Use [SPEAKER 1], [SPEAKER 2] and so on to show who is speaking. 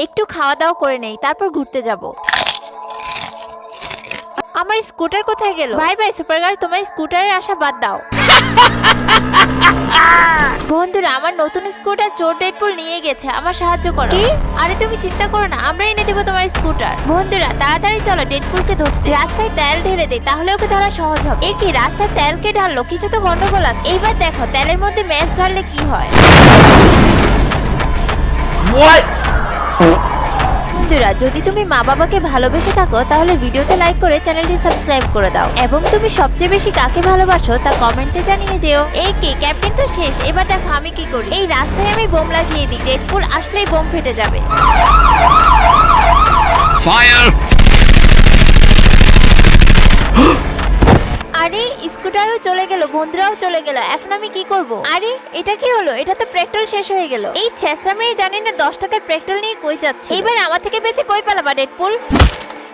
[SPEAKER 1] একটু খাওয়া দাওয়া করে নেই, তারপর ঘুরতে যাব। আমার স্কুটার কোথায় গেল? বাই বাই সুপারগার্ল, তোমার স্কুটারের আশা বাদ দাও। বন্ধুরা, আমার নতুন স্কুটার চোর ডেডপুল নিয়ে গেছে, আমার সাহায্য করো। কি? আরে তুমি চিন্তা করো না, আমরা এনে দেবো তোমার স্কুটার। বন্ধুরা তাড়াতাড়ি চলো ডেডপুলকে ধরতে। রাস্তায় তেল ঢেলে দেই, তাহলে ওকে ধরা সহজ হবে। এ কি, রাস্তায় তেল কে ঢাললো? কিছু তো গন্ডগোল আছে। এইবার দেখো তেলের মধ্যে ম্যাচ ঢাললে কি হয়। বন্ধুরা, যদি তুমি মা বাবাকে ভালোবেসে থাকো তাহলে ভিডিওতে লাইক করে চ্যানেলটি সাবস্ক্রাইব করে দাও, এবং তুমি সবচেয়ে বেশি কাকে ভালোবাসো তা কমেন্টে জানিয়ে যেও। এই কি, ক্যাপ্টেন তো শেষ, এবার দেখো আমি কি করি। এই রাস্তায় আমি বোম লাগিয়ে দিই, ডেডপুল আসলেই বোম ফেটে যাবে।
[SPEAKER 2] ফায়ার!
[SPEAKER 1] আরে স্কুটারও চলে গেল, বন্ধুরাও চলে গেল, এখন আমি কি করব? আরে এটা কি হলো? এটা তো পেট্রোল শেষ হয়ে গেল। এই ছেঁচড়া মেয়ে জানি না 10 টাকার পেট্রোল নিয়ে কই যাচ্ছে। এবার আমার থেকে বেঁচে কই পালাবা ডেডপুল?